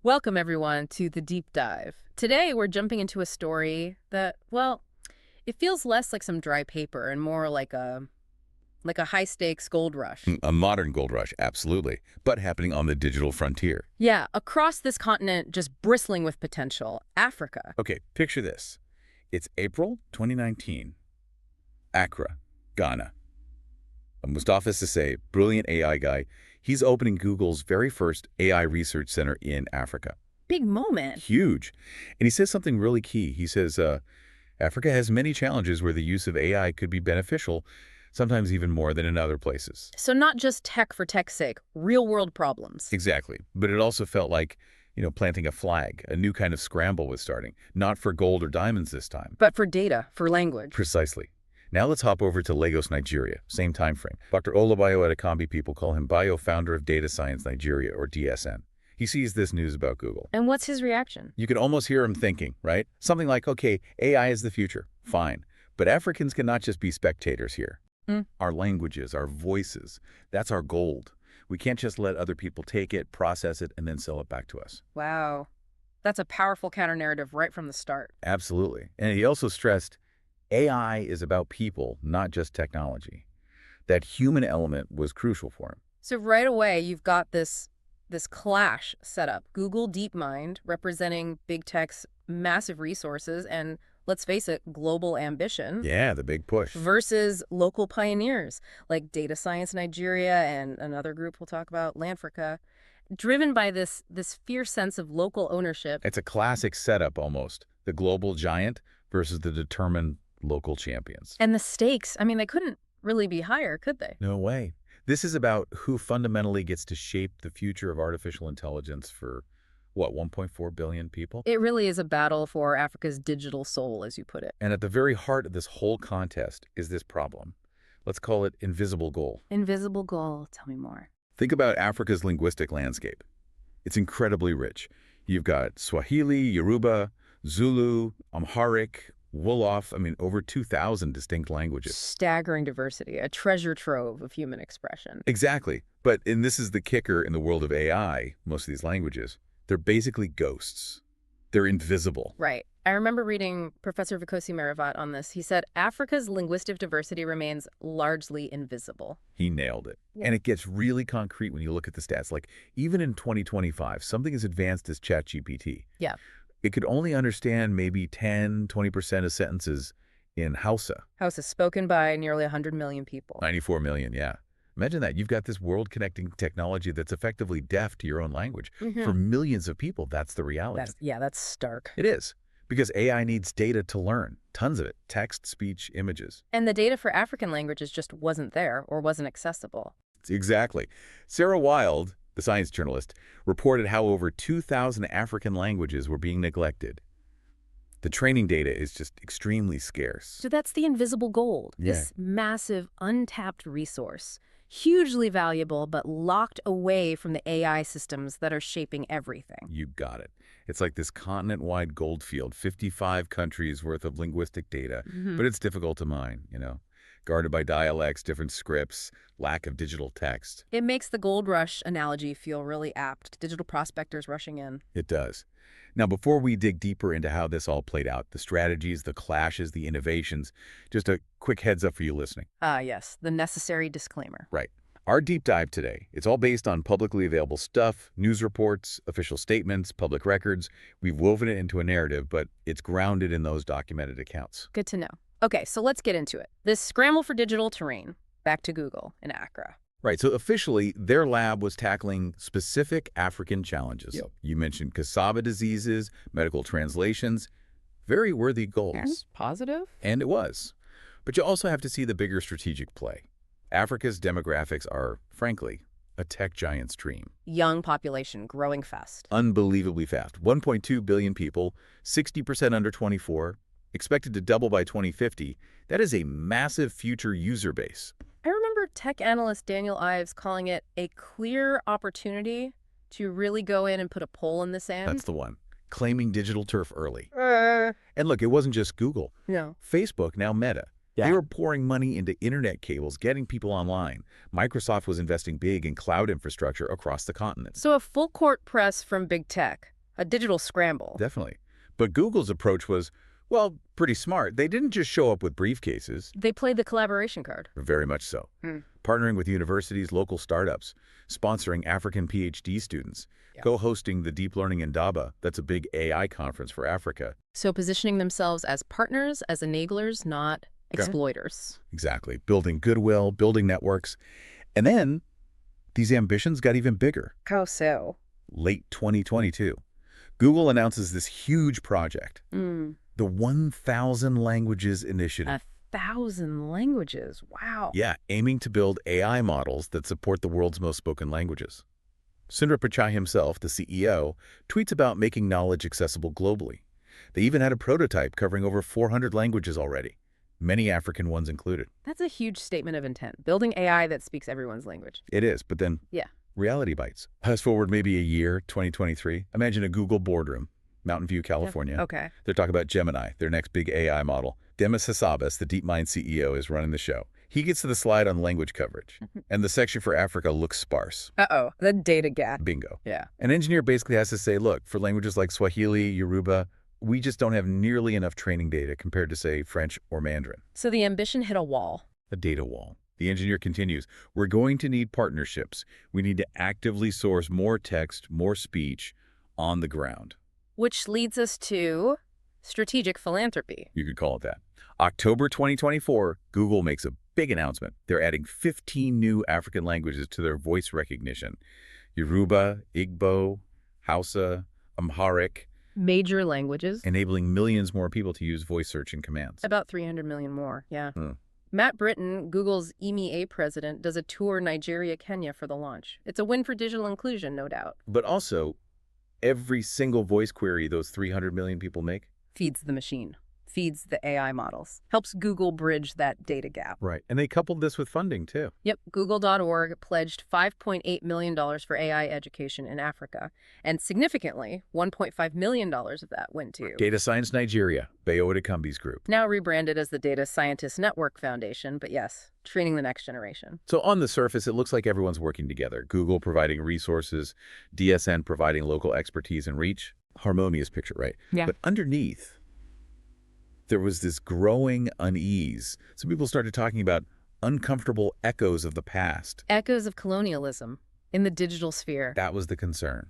Welcome, everyone, to the deep dive. Today, we're jumping into a story that, well, it feels less like some dry paper and more like a high-stakes gold rush. A modern gold rush, absolutely, but happening on the digital frontier. Yeah, across this continent, just bristling with potential, Africa. Okay, picture this. It's April 2019. Accra, Ghana. Mustafa Sisse, brilliant AI guy, he's opening Google's very first AI research center in Africa. Big moment. Huge. And he says something really key. He says, Africa has many challenges where the use of AI could be beneficial, sometimes even more than in other places. So not just tech for tech's sake, real-world problems. Exactly. But it also felt like, planting a flag. A new kind of scramble was starting. Not for gold or diamonds this time. But for data, for language. Precisely. Now let's hop over to Lagos, Nigeria. Same time frame. Dr. Olabayo Adekambi, people call him Bayo, founder of Data Science Nigeria, or DSN. He sees this news about Google. And what's his reaction? You can almost hear him thinking, right? Something like, okay, AI is the future. Fine. But Africans cannot just be spectators here. Our languages, our voices, that's our gold. We can't just let other people take it, process it, and then sell it back to us. Wow. That's a powerful counter-narrative right from the start. Absolutely. And he also stressed AI is about people, not just technology. That human element was crucial for him. So right away, you've got this clash set up. Google DeepMind representing big tech's massive resources and, let's face it, global ambition. Yeah, the big push. Versus local pioneers like Data Science Nigeria and another group we'll talk about, Lanfrica, driven by this fierce sense of local ownership. It's a classic setup almost. The global giant versus the determined local champions. And the stakes, I mean, they couldn't really be higher, could they? No way. This is about who fundamentally gets to shape the future of artificial intelligence for, what, 1.4 billion people? It really is a battle for Africa's digital soul, as you put it. And at the very heart of this whole contest is this problem. Let's call it invisible goal. Invisible goal. Tell me more. Think about Africa's linguistic landscape. It's incredibly rich. You've got Swahili, Yoruba, Zulu, Amharic, Wolof, over 2,000 distinct languages. Staggering diversity, a treasure trove of human expression. Exactly. And this is the kicker in the world of AI, most of these languages. They're basically ghosts. They're invisible. Right. I remember reading Professor Vikosi Meravat on this. He said, Africa's linguistic diversity remains largely invisible. He nailed it. Yeah. And it gets really concrete when you look at the stats. Like, even in 2025, something as advanced as ChatGPT. Yeah. It could only understand maybe 10, 20% of sentences in Hausa. Hausa, spoken by nearly 100 million people. 94 million, yeah. Imagine that. You've got this world-connecting technology that's effectively deaf to your own language. For millions of people, that's the reality. That's stark. It is. Because AI needs data to learn. Tons of it. Text, speech, images. And the data for African languages just wasn't there or wasn't accessible. Exactly. Sarah Wild, the science journalist, reported how over 2,000 African languages were being neglected. The training data is just extremely scarce. So that's the invisible gold, this massive, untapped resource. Hugely valuable, but locked away from the AI systems that are shaping everything. You got it. It's like this continent-wide gold field, 55 countries worth of linguistic data, but it's difficult to mine, guarded by dialects, different scripts, lack of digital text. It makes the gold rush analogy feel really apt. Digital prospectors rushing in. It does. Now, before we dig deeper into how this all played out, the strategies, the clashes, the innovations, just a quick heads up for you listening. Yes, the necessary disclaimer. Right. Our deep dive today, it's all based on publicly available stuff, news reports, official statements, public records. We've woven it into a narrative, but it's grounded in those documented accounts. Good to know. Okay, so let's get into it. This scramble for digital terrain, back to Google in Accra. Right, so officially, their lab was tackling specific African challenges. Yep. You mentioned cassava diseases, medical translations, very worthy goals. Yes, positive. And it was. But you also have to see the bigger strategic play. Africa's demographics are, frankly, a tech giant's dream. Young population growing fast. Unbelievably fast. 1.2 billion people, 60% under 24, expected to double by 2050. That is a massive future user base. I remember tech analyst Daniel Ives calling it a clear opportunity to really go in and put a pole in the sand. That's the one. Claiming digital turf early. And look, it wasn't just Google. No. Facebook, now Meta. Yeah. They were pouring money into internet cables, getting people online. Microsoft was investing big in cloud infrastructure across the continent. So a full court press from big tech. A digital scramble. Definitely. But Google's approach was, well, pretty smart. They didn't just show up with briefcases. They played the collaboration card. Very much so. Partnering with universities, local startups, sponsoring African PhD students, co-hosting the Deep Learning Indaba, that's a big AI conference for Africa. So positioning themselves as partners, as enablers, not exploiters. Exactly. Building goodwill, building networks. And then these ambitions got even bigger. How so? Late 2022, Google announces this huge project, the 1,000 Languages Initiative. 1,000 languages. Wow. Yeah, aiming to build AI models that support the world's most spoken languages. Sundar Pichai himself, the CEO, tweets about making knowledge accessible globally. They even had a prototype covering over 400 languages already, many African ones included. That's a huge statement of intent. Building AI that speaks everyone's language. It is, but then reality bites. Fast forward maybe a year, 2023. Imagine a Google boardroom, Mountain View, California. Okay. They're talking about Gemini, their next big AI model. Demis Hassabis, the DeepMind CEO, is running the show. He gets to the slide on language coverage, and the section for Africa looks sparse. Uh-oh, the data gap. Bingo. Yeah. An engineer basically has to say, look, for languages like Swahili, Yoruba, we just don't have nearly enough training data compared to, say, French or Mandarin. So the ambition hit a wall. A data wall. The engineer continues, we're going to need partnerships. We need to actively source more text, more speech on the ground. Which leads us to strategic philanthropy. You could call it that. October 2024, Google makes a big announcement. They're adding 15 new African languages to their voice recognition. Yoruba, Igbo, Hausa, Amharic. Major languages. Enabling millions more people to use voice search and commands. About 300 million more, yeah. Matt Britton, Google's EMEA president, does a tour Nigeria, Kenya for the launch. It's a win for digital inclusion, no doubt. But also, every single voice query those 300 million people make feeds the machine, feeds the AI models, helps Google bridge that data gap. Right. And they coupled this with funding, too. Yep. Google.org pledged $5.8 million for AI education in Africa. And significantly, $1.5 million of that went to Data Science Nigeria, Bayo Adekambi's group. Now rebranded as the Data Scientist Network Foundation, but yes, training the next generation. So on the surface, it looks like everyone's working together. Google providing resources, DSN providing local expertise and reach. Harmonious picture, right? Yeah. But underneath, there was this growing unease. So people started talking about uncomfortable echoes of the past. Echoes of colonialism in the digital sphere. That was the concern.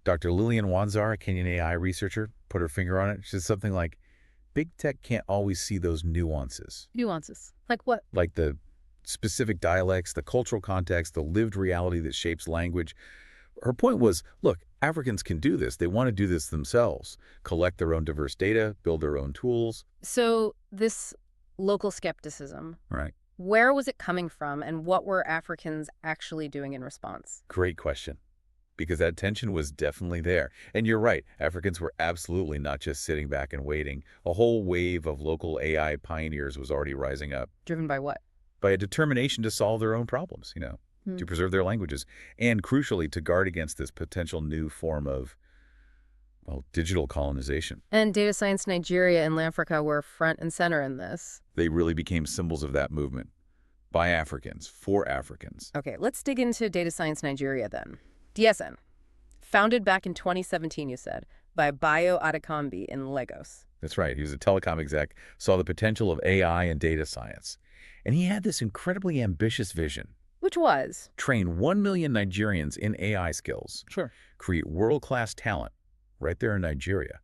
Dr. Lillian Wanzar, a Kenyan AI researcher, put her finger on it. She said something like, big tech can't always see those nuances. Nuances? Like what? Like the specific dialects, the cultural context, the lived reality that shapes language. Her point was, look, Africans can do this. They want to do this themselves, collect their own diverse data, build their own tools. So this local skepticism, Right. Where was it coming from and what were Africans actually doing in response? Great question, because that tension was definitely there. And you're right, Africans were absolutely not just sitting back and waiting. A whole wave of local AI pioneers was already rising up. Driven by what? By a determination to solve their own problems, to preserve their languages, and crucially, to guard against this potential new form of, well, digital colonization. And Data Science Nigeria and Lanfrica were front and center in this. They really became symbols of that movement. By Africans, for Africans. Okay, let's dig into Data Science Nigeria then. DSN, founded back in 2017, you said, by Bayo Adekambi in Lagos. That's right. He was a telecom exec, saw the potential of AI and data science. And he had this incredibly ambitious vision. Which was? Train 1 million Nigerians in AI skills. Sure. Create world-class talent right there in Nigeria.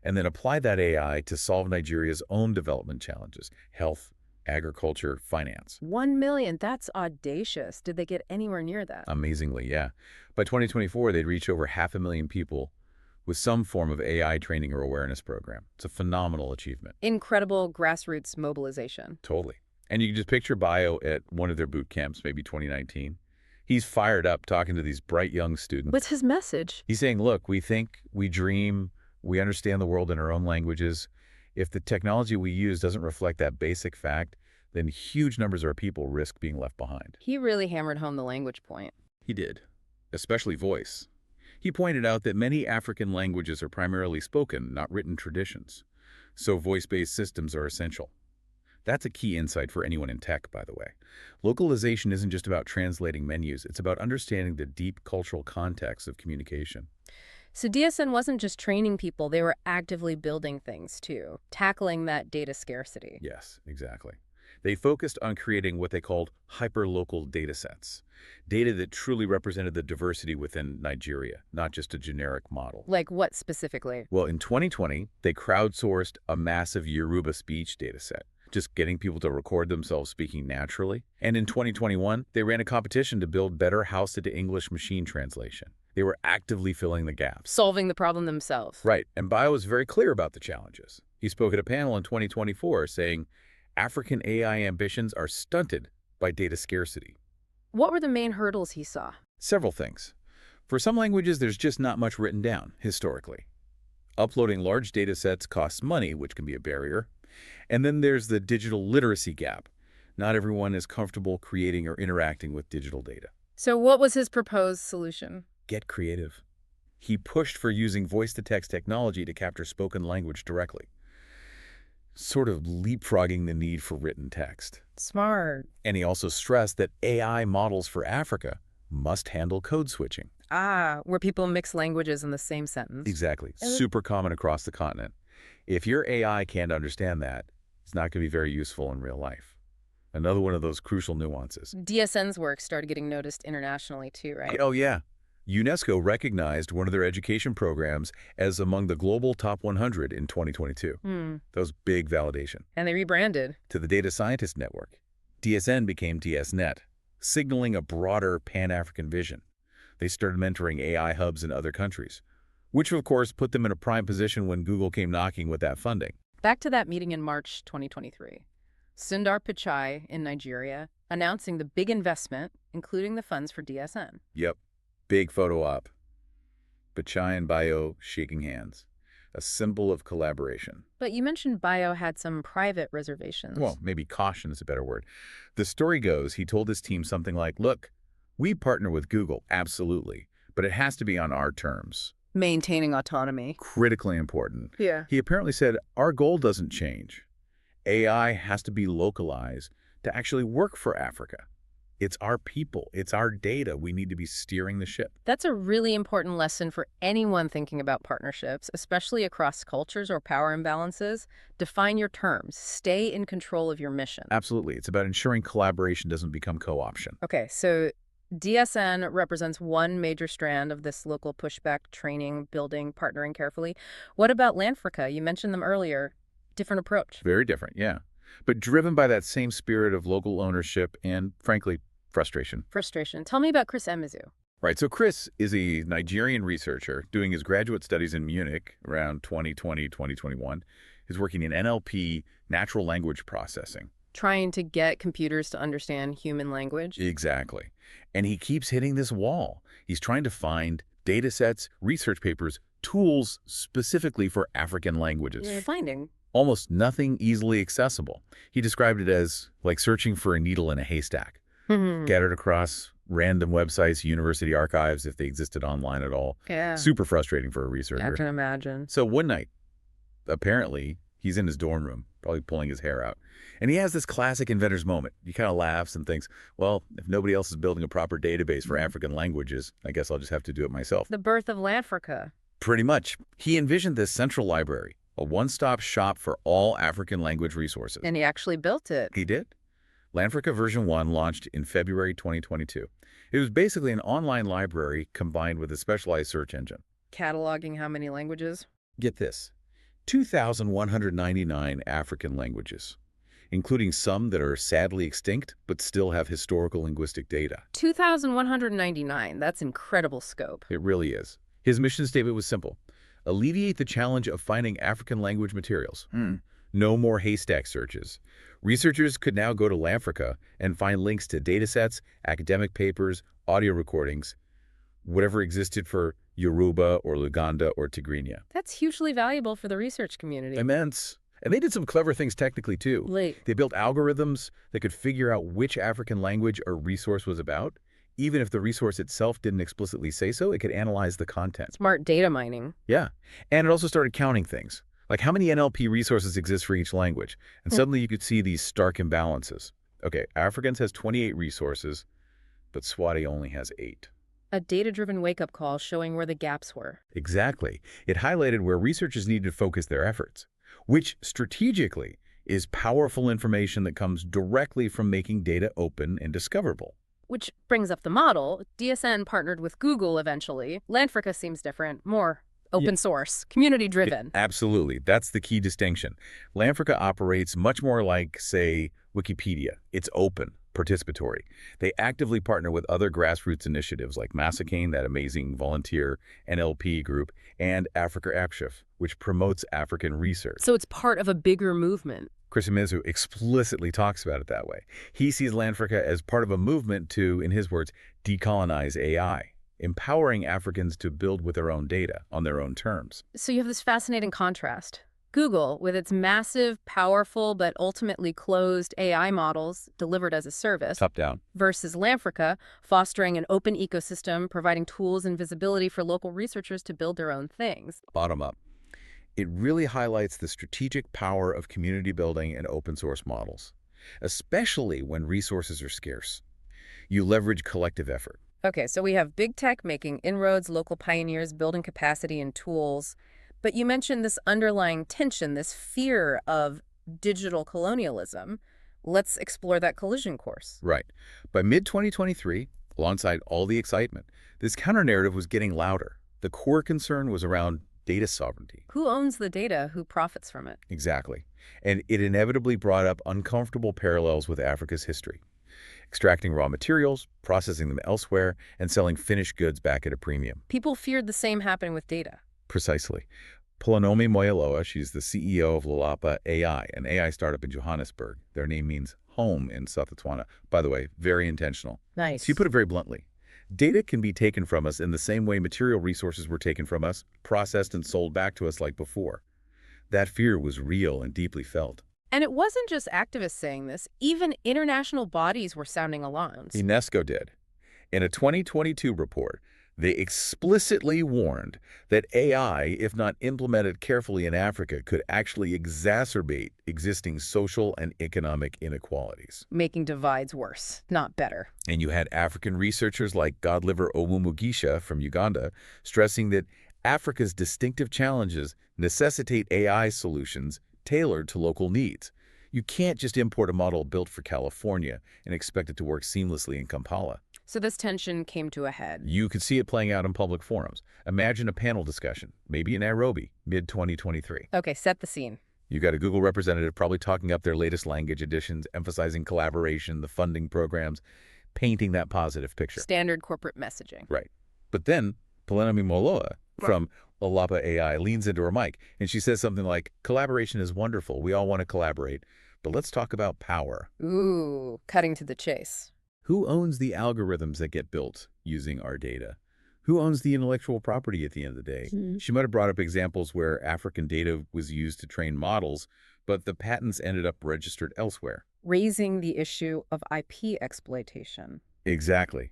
And then apply that AI to solve Nigeria's own development challenges. Health, agriculture, finance. 1 million, that's audacious. Did they get anywhere near that? Amazingly, yeah. By 2024, they'd reach over 500,000 people with some form of AI training or awareness program. It's a phenomenal achievement. Incredible grassroots mobilization. Totally. And you can just picture Bayo at one of their boot camps, maybe 2019. He's fired up talking to these bright young students. What's his message? He's saying, look, we think, we dream, we understand the world in our own languages. If the technology we use doesn't reflect that basic fact, then huge numbers of our people risk being left behind. He really hammered home the language point. He did, especially voice. He pointed out that many African languages are primarily spoken, not written traditions. So voice-based systems are essential. That's a key insight for anyone in tech, by the way. Localization isn't just about translating menus. It's about understanding the deep cultural context of communication. So DSN wasn't just training people, they were actively building things too, tackling that data scarcity. Yes, exactly. They focused on creating what they called hyperlocal data sets, data that truly represented the diversity within Nigeria, not just a generic model. Like what specifically? Well, in 2020, they crowdsourced a massive Yoruba speech data set, just getting people to record themselves speaking naturally. And in 2021, they ran a competition to build better Hausa-to-English machine translation. They were actively filling the gaps. Solving the problem themselves. Right, and Bio was very clear about the challenges. He spoke at a panel in 2024 saying, African AI ambitions are stunted by data scarcity. What were the main hurdles he saw? Several things. For some languages, there's just not much written down, historically. Uploading large data sets costs money, which can be a barrier. And then there's the digital literacy gap. Not everyone is comfortable creating or interacting with digital data. So what was his proposed solution? Get creative. He pushed for using voice-to-text technology to capture spoken language directly, sort of leapfrogging the need for written text. Smart. And he also stressed that AI models for Africa must handle code switching. Where people mix languages in the same sentence. Exactly. Super common across the continent. If your AI can't understand that, it's not going to be very useful in real life. Another one of those crucial nuances. DSN's work started getting noticed internationally too, right? Oh, yeah. UNESCO recognized one of their education programs as among the global top 100 in 2022. That was big validation. And they rebranded. To the Data Scientist Network, DSN became DSNet, signaling a broader Pan-African vision. They started mentoring AI hubs in other countries, which of course put them in a prime position when Google came knocking with that funding. Back to that meeting in March 2023. Sundar Pichai in Nigeria announcing the big investment, including the funds for DSN. Yep. Big photo op. Pichai and Bio shaking hands. A symbol of collaboration. But you mentioned Bio had some private reservations. Well, maybe caution is a better word. The story goes he told his team something like, look, we partner with Google, absolutely, but it has to be on our terms. Maintaining autonomy. Critically important. Yeah. He apparently said, our goal doesn't change. AI has to be localized to actually work for Africa. It's our people. It's our data. We need to be steering the ship. That's a really important lesson for anyone thinking about partnerships, especially across cultures or power imbalances. Define your terms. Stay in control of your mission. Absolutely. It's about ensuring collaboration doesn't become co-option. Okay, so DSN represents one major strand of this local pushback, training, building, partnering carefully. What about Lanfrica? You mentioned them earlier. Different approach. Very different, yeah. But driven by that same spirit of local ownership and, frankly, frustration. Frustration. Tell me about Chris Emizu. Right, so Chris is a Nigerian researcher doing his graduate studies in Munich around 2020, 2021. He's working in NLP, natural language processing. Trying to get computers to understand human language? Exactly. And he keeps hitting this wall. He's trying to find data sets, research papers, tools specifically for African languages. You're finding almost nothing easily accessible. He described it as like searching for a needle in a haystack. Scattered across random websites, university archives, if they existed online at all. Yeah. Super frustrating for a researcher. I can imagine. So one night, apparently, he's in his dorm room, probably pulling his hair out. And he has this classic inventor's moment. He kind of laughs and thinks, well, if nobody else is building a proper database for African languages, I guess I'll just have to do it myself. The birth of Lanfrica. Pretty much. He envisioned this central library, a one-stop shop for all African language resources. And he actually built it. He did. Lanfrica version 1 launched in February 2022. It was basically an online library combined with a specialized search engine. Cataloging how many languages? Get this, 2,199 African languages, including some that are sadly extinct but still have historical linguistic data. 2,199. That's incredible scope. It really is. His mission statement was simple. Alleviate the challenge of finding African language materials. No more haystack searches. Researchers could now go to Lanfrica and find links to datasets, academic papers, audio recordings, whatever existed for Yoruba or Luganda or Tigrinya. That's hugely valuable for the research community. Immense. And they did some clever things technically, too. Late. They built algorithms that could figure out which African language or resource was about. Even if the resource itself didn't explicitly say so, it could analyze the content. Smart data mining. Yeah. And it also started counting things, like how many NLP resources exist for each language. And suddenly you could see these stark imbalances. Okay, Afrikaans has 28 resources, but Swati only has 8. A data-driven wake-up call showing where the gaps were. Exactly. It highlighted where researchers need to focus their efforts, which strategically is powerful information that comes directly from making data open and discoverable. Which brings up the model. DSN partnered with Google eventually. Lanfrica seems different, more Yeah, open source, community-driven. absolutely. That's the key distinction. Lanfrica operates much more like, say, Wikipedia. It's open, participatory. They actively partner with other grassroots initiatives like Massacane, that amazing volunteer NLP group, and Africa AppShift, which promotes African research. So it's part of a bigger movement. Chris Mizu explicitly talks about it that way. He sees Lanfrica as part of a movement to, in his words, decolonize AI, empowering Africans to build with their own data on their own terms. So you have this fascinating contrast. Google, with its massive, powerful, but ultimately closed AI models delivered as a service, Top down. versus Lanfrica, fostering an open ecosystem, providing tools and visibility for local researchers to build their own things. Bottom up. It really highlights the strategic power of community building and open source models, especially when resources are scarce. You leverage collective effort. Okay, so we have big tech making inroads, local pioneers building capacity and tools. But you mentioned this underlying tension, this fear of digital colonialism. Let's explore that collision course. Right. By mid-2023, alongside all the excitement, this counter-narrative was getting louder. The core concern was around data sovereignty. Who owns the data? Who profits from it? Exactly. And it inevitably brought up uncomfortable parallels with Africa's history. Extracting raw materials, processing them elsewhere, and selling finished goods back at a premium. People feared the same happening with data. Precisely. Polonomi Moyaloa, she's the CEO of Lalapa AI, an AI startup in Johannesburg. Their name means home in Botswana. By the way, very intentional. Nice. She put it very bluntly. Data can be taken from us in the same way material resources were taken from us, processed and sold back to us like before. That fear was real and deeply felt. And it wasn't just activists saying this. Even international bodies were sounding alarms. UNESCO did. In a 2022 report, they explicitly warned that AI, if not implemented carefully in Africa, could actually exacerbate existing social and economic inequalities. Making divides worse, not better. And you had African researchers like Godliver Owumugisha from Uganda stressing that Africa's distinctive challenges necessitate AI solutions tailored to local needs. You can't just import a model built for California and expect it to work seamlessly in Kampala. So this tension came to a head. You could see it playing out in public forums. Imagine a panel discussion, maybe in Nairobi, mid-2023. Okay, set the scene. You got a Google representative probably talking up their latest language additions, emphasizing collaboration, the funding programs, painting that positive picture. Standard corporate messaging. Right. But then Polonomi Moyaloa from Lalapa AI leans into her mic, and she says something like, collaboration is wonderful. We all want to collaborate. But let's talk about power. Ooh, cutting to the chase. Who owns the algorithms that get built using our data? Who owns the intellectual property at the end of the day? She might have brought up examples where African data was used to train models, but the patents ended up registered elsewhere. Raising the issue of IP exploitation. Exactly.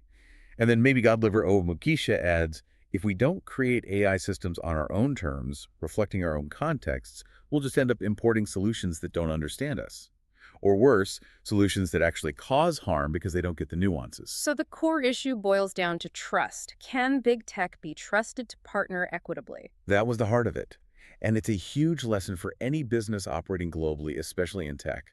And then maybe Godliver Owumugisha adds, if we don't create AI systems on our own terms, reflecting our own contexts, we'll just end up importing solutions that don't understand us. Or worse, solutions that actually cause harm because they don't get the nuances. So the core issue boils down to trust. Can big tech be trusted to partner equitably? That was the heart of it. And it's a huge lesson for any business operating globally, especially in tech.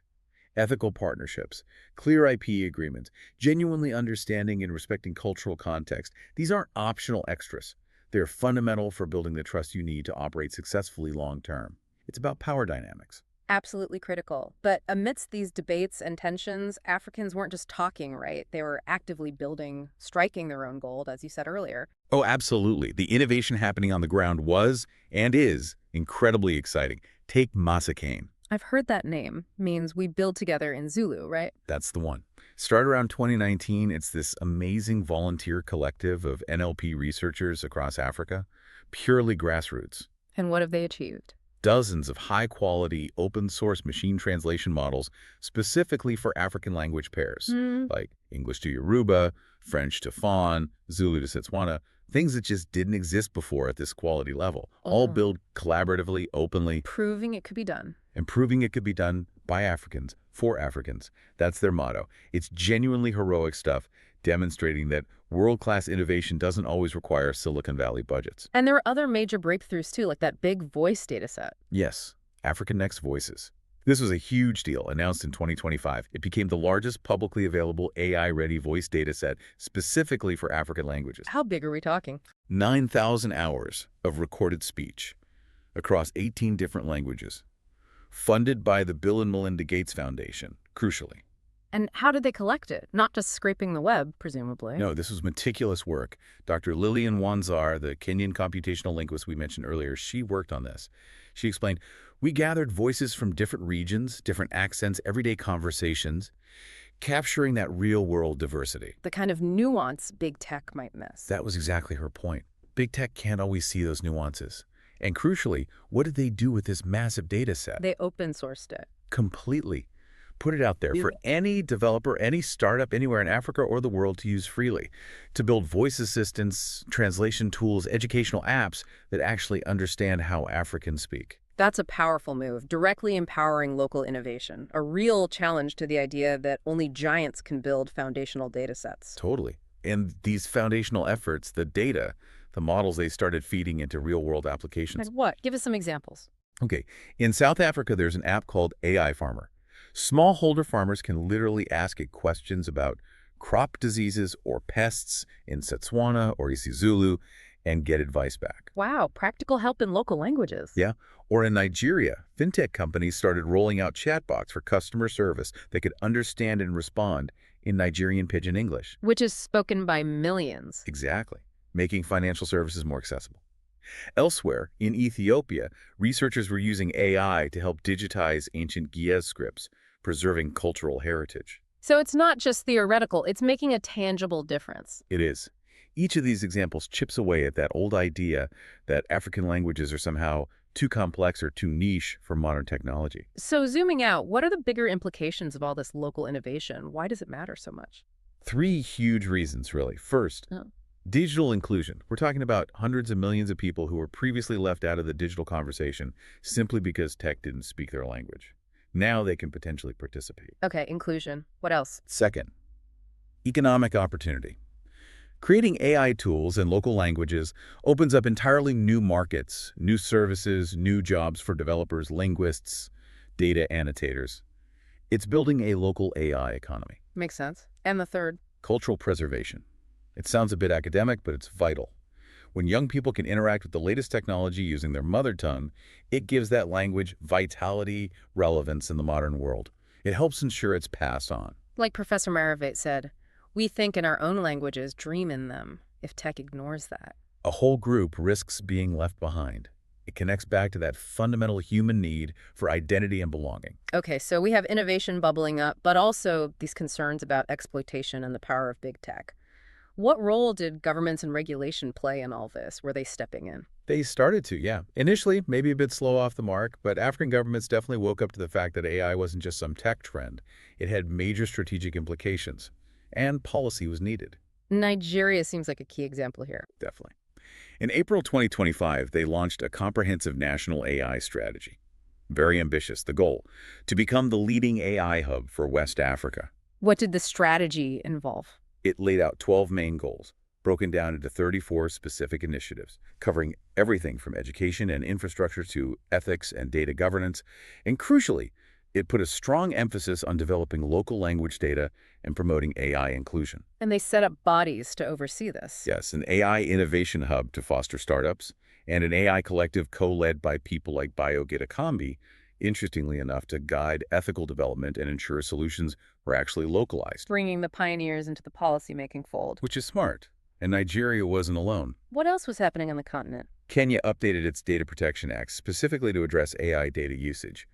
Ethical partnerships, clear IP agreements, genuinely understanding and respecting cultural context. These aren't optional extras. They're fundamental for building the trust you need to operate successfully long term. It's about power dynamics. Absolutely critical. But amidst these debates and tensions, Africans weren't just talking, right? They were actively building, striking their own gold, as you said earlier. Oh, absolutely. The innovation happening on the ground was and is incredibly exciting. Take Massacane. I've heard that name. Means we build together in Zulu, right? That's the one. Started around 2019, it's this amazing volunteer collective of NLP researchers across Africa, purely grassroots. And what have they achieved? Dozens of high-quality, open-source machine translation models specifically for African language pairs, like English to Yoruba, French to Fon, Zulu to Setswana, things that just didn't exist before at this quality level, all built collaboratively, openly. Proving it could be done. And proving it could be done by Africans, for Africans. That's their motto. It's genuinely heroic stuff, demonstrating that World-class innovation doesn't always require Silicon Valley budgets. And there were other major breakthroughs too, like that big voice data set. Yes, African Next Voices. This was a huge deal, announced in 2025. It became the largest publicly available AI-ready voice dataset specifically for African languages. How big are we talking? 9,000 hours of recorded speech across 18 different languages, funded by the Bill and Melinda Gates Foundation, crucially. And how did they collect it? Not just scraping the web, presumably. No, this was meticulous work. Dr. Lillian Wanzar, the Kenyan computational linguist we mentioned earlier, she worked on this. She explained, we gathered voices from different regions, different accents, everyday conversations, capturing that real-world diversity. The kind of nuance big tech might miss. That was exactly her point. Big tech can't always see those nuances. And crucially, what did they do with this massive data set? They open sourced it. Completely. Put it out there for any developer, any startup anywhere in Africa or the world to use freely, to build voice assistants, translation tools, educational apps that actually understand how Africans speak. That's a powerful move, directly empowering local innovation, a real challenge to the idea that only giants can build foundational data sets. Totally. And these foundational efforts, the data, the models they started feeding into real-world applications. Like what? Give us some examples. Okay. In South Africa, there's an app called AI Farmer. Smallholder farmers can literally ask it questions about crop diseases or pests in Setswana or isiZulu and get advice back. Wow, practical help in local languages. Yeah. Or in Nigeria, fintech companies started rolling out chatbots for customer service that could understand and respond in Nigerian Pidgin English. Which is spoken by millions. Exactly, making financial services more accessible. Elsewhere, in Ethiopia, researchers were using AI to help digitize ancient Ge'ez scripts, preserving cultural heritage. So it's not just theoretical, it's making a tangible difference. It is. Each of these examples chips away at that old idea that African languages are somehow too complex or too niche for modern technology. So zooming out, what are the bigger implications of all this local innovation? Why does it matter so much? 3 huge reasons, really. First, digital inclusion. We're talking about hundreds of millions of people who were previously left out of the digital conversation simply because tech didn't speak their language. Now they can potentially participate. Okay, inclusion. What else? Second, economic opportunity. Creating AI tools in local languages opens up entirely new markets, new services, new jobs for developers, linguists, data annotators. It's building a local AI economy. Makes sense. And the third? Cultural preservation. It sounds a bit academic, but it's vital. When young people can interact with the latest technology using their mother tongue, it gives that language vitality, relevance in the modern world. It helps ensure it's passed on. Like Professor Maravate said, we think in our own languages, dream in them, if tech ignores that. A whole group risks being left behind. It connects back to that fundamental human need for identity and belonging. Okay, so we have innovation bubbling up, but also these concerns about exploitation and the power of big tech. What role did governments and regulation play in all this? Were they stepping in? They started to, yeah. Initially, maybe a bit slow off the mark, but African governments definitely woke up to the fact that AI wasn't just some tech trend. It had major strategic implications, and policy was needed. Nigeria seems like a key example here. Definitely. In April 2025, they launched a comprehensive national AI strategy. Very ambitious, the goal, to become the leading AI hub for West Africa. What did the strategy involve? It laid out 12 main goals, broken down into 34 specific initiatives, covering everything from education and infrastructure to ethics and data governance. And crucially, it put a strong emphasis on developing local language data and promoting AI inclusion. And they set up bodies to oversee this. Yes, an AI innovation hub to foster startups, and an AI collective co-led by people like Bayo Gitakambi, interestingly enough, to guide ethical development and ensure solutions were actually localized. Bringing the pioneers into the policy-making fold. Which is smart. And Nigeria wasn't alone. What else was happening on the continent? Kenya updated its Data Protection Act specifically to address AI data usage.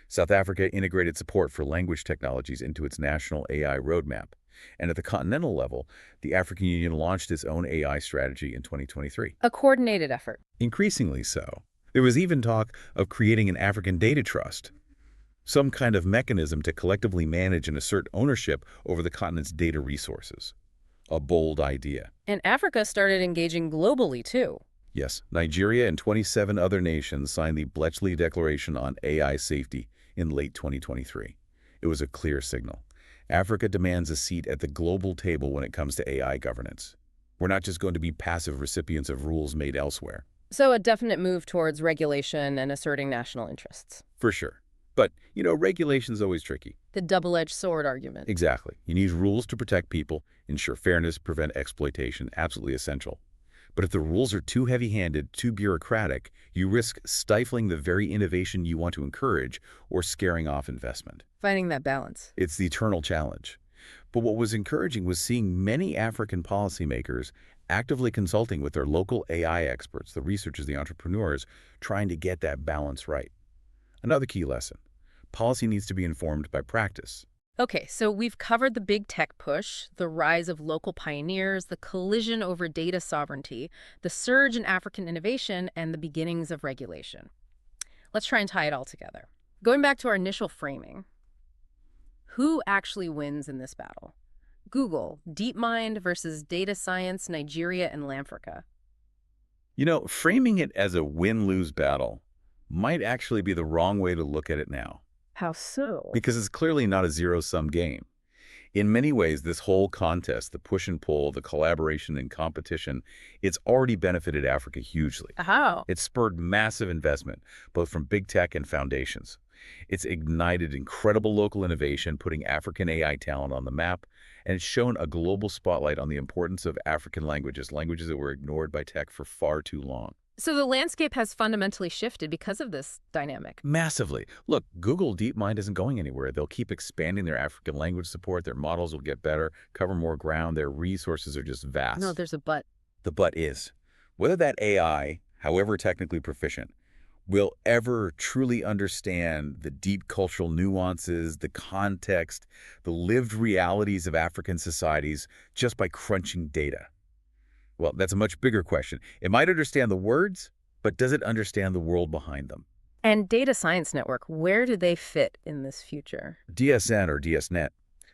South Africa integrated support for language technologies into its national AI roadmap. And at the continental level, the African Union launched its own AI strategy in 2023. A coordinated effort. Increasingly so. There was even talk of creating an African data trust, some kind of mechanism to collectively manage and assert ownership over the continent's data resources. A bold idea. And Africa started engaging globally, too. Yes, Nigeria and 27 other nations signed the Bletchley Declaration on AI Safety in late 2023. It was a clear signal. Africa demands a seat at the global table when it comes to AI governance. We're not just going to be passive recipients of rules made elsewhere. So a definite move towards regulation and asserting national interests. For sure. But, regulation's always tricky. The double-edged sword argument. Exactly. You need rules to protect people, ensure fairness, prevent exploitation, absolutely essential. But if the rules are too heavy-handed, too bureaucratic, you risk stifling the very innovation you want to encourage or scaring off investment. Finding that balance. It's the eternal challenge. But what was encouraging was seeing many African policymakers actively consulting with their local AI experts, the researchers, the entrepreneurs, trying to get that balance right. Another key lesson: policy needs to be informed by practice. Okay, so we've covered the big tech push, the rise of local pioneers, the collision over data sovereignty, the surge in African innovation, and the beginnings of regulation. Let's try and tie it all together. Going back to our initial framing, who actually wins in this battle? Google, DeepMind versus data science, Nigeria, and Lanfrica. Framing it as a win-lose battle might actually be the wrong way to look at it now, How so? because it's clearly not a zero-sum game. In many ways, this whole contest, the push and pull, the collaboration and competition, it's already benefited Africa hugely. How? It's spurred massive investment, both from big tech and foundations. It's ignited incredible local innovation, putting African AI talent on the map, and it's shown a global spotlight on the importance of African languages that were ignored by tech for far too long. So the landscape has fundamentally shifted because of this dynamic. Massively. Look, Google DeepMind isn't going anywhere. They'll keep expanding their African language support. Their models will get better, cover more ground. Their resources are just vast. No, there's a but. The but is, whether that AI, however technically proficient, will ever truly understand the deep cultural nuances, the context, the lived realities of African societies just by crunching data. Well, that's a much bigger question. It might understand the words, but does it understand the world behind them? And data science network, where do they fit in this future? DSN or DSNet,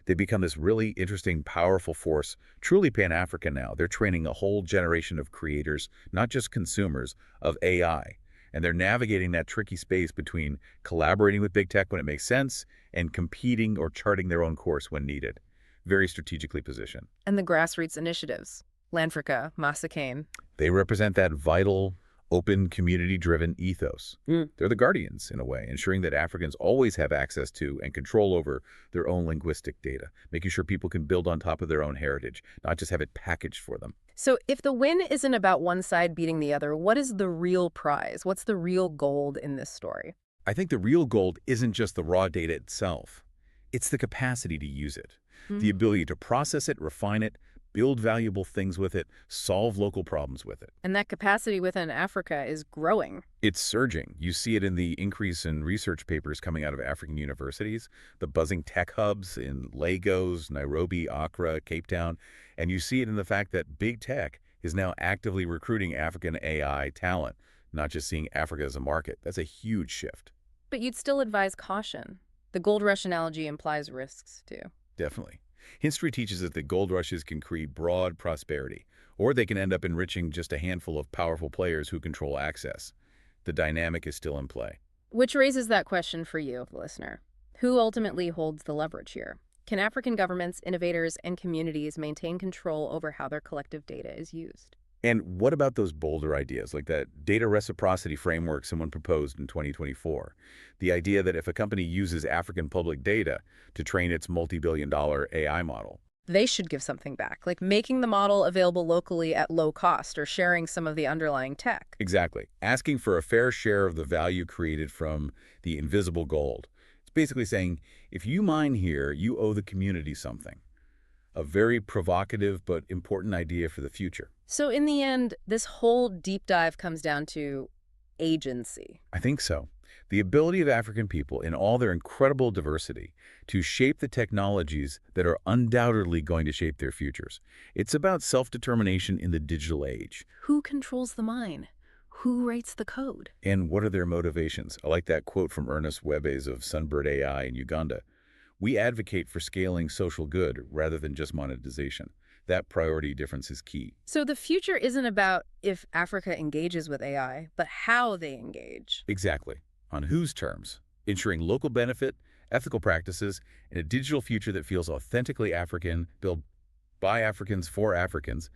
they become this really interesting, powerful force, truly Pan-African now. They're training a whole generation of creators, not just consumers, of AI. And they're navigating that tricky space between collaborating with big tech when it makes sense and competing or charting their own course when needed. Very strategically positioned. And the grassroots initiatives, Lanfrica, Masakane. They represent that vital, open, community-driven ethos. They're the guardians, in a way, ensuring that Africans always have access to and control over their own linguistic data, making sure people can build on top of their own heritage, not just have it packaged for them. So if the win isn't about one side beating the other, what is the real prize? What's the real gold in this story? I think the real gold isn't just the raw data itself. It's the capacity to use it, the ability to process it, refine it, build valuable things with it, solve local problems with it. And that capacity within Africa is growing. It's surging. You see it in the increase in research papers coming out of African universities, the buzzing tech hubs in Lagos, Nairobi, Accra, Cape Town, and you see it in the fact that big tech is now actively recruiting African AI talent, not just seeing Africa as a market. That's a huge shift. But you'd still advise caution. The gold rush analogy implies risks, too. Definitely. History teaches us that gold rushes can create broad prosperity, or they can end up enriching just a handful of powerful players who control access. The dynamic is still in play. Which raises that question for you, the listener. Who ultimately holds the leverage here? Can African governments, innovators, and communities maintain control over how their collective data is used? And what about those bolder ideas, like that data reciprocity framework someone proposed in 2024? The idea that if a company uses African public data to train its multi-billion-dollar AI model, They should give something back, like making the model available locally at low cost or sharing some of the underlying tech. exactly, asking for a fair share of the value created from the invisible gold. It's basically saying, if you mine here, you owe the community something. A very provocative but important idea for the future. So in the end, this whole deep dive comes down to agency. I think so. The ability of African people, in all their incredible diversity, to shape the technologies that are undoubtedly going to shape their futures. It's about self-determination in the digital age. Who controls the mine? Who writes the code? And what are their motivations? I like that quote from Ernest Webes of Sunbird AI in Uganda. We advocate for scaling social good rather than just monetization. That priority difference is key. So the future isn't about if Africa engages with AI, but how they engage. Exactly. On whose terms? Ensuring local benefit, ethical practices, and a digital future that feels authentically African, built by Africans for Africans.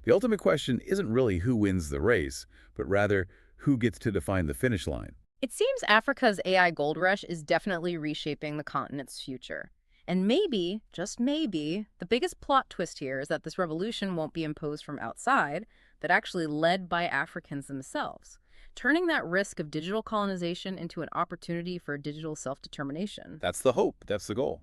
The ultimate question isn't really who wins the race, but rather who gets to define the finish line. It seems Africa's AI gold rush is definitely reshaping the continent's future. And maybe, just maybe, the biggest plot twist here is that this revolution won't be imposed from outside, but actually led by Africans themselves, turning that risk of digital colonization into an opportunity for digital self-determination. That's the hope. That's the goal.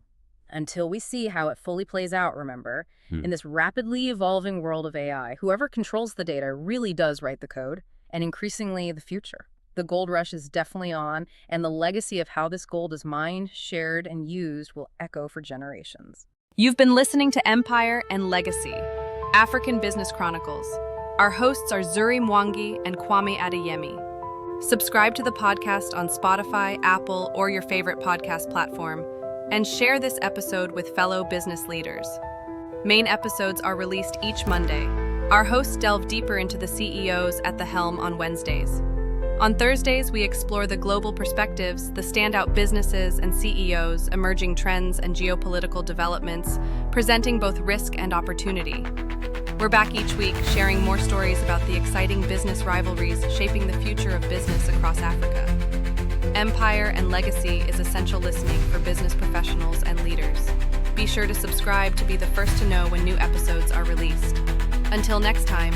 Until we see how it fully plays out, remember, in this rapidly evolving world of AI, whoever controls the data really does write the code, and increasingly the future. The gold rush is definitely on, and the legacy of how this gold is mined, shared, and used will echo for generations. You've been listening to Empire and Legacy, African Business Chronicles. Our hosts are Zuri Mwangi and Kwame Adeyemi. Subscribe to the podcast on Spotify, Apple, or your favorite podcast platform, and share this episode with fellow business leaders. Main episodes are released each Monday. Our hosts delve deeper into the CEOs at the helm on Wednesdays. On Thursdays, we explore the global perspectives, the standout businesses and CEOs, emerging trends, and geopolitical developments, presenting both risk and opportunity. We're back each week, sharing more stories about the exciting business rivalries shaping the future of business across Africa. Empire and Legacy is essential listening for business professionals and leaders. Be sure to subscribe to be the first to know when new episodes are released. Until next time.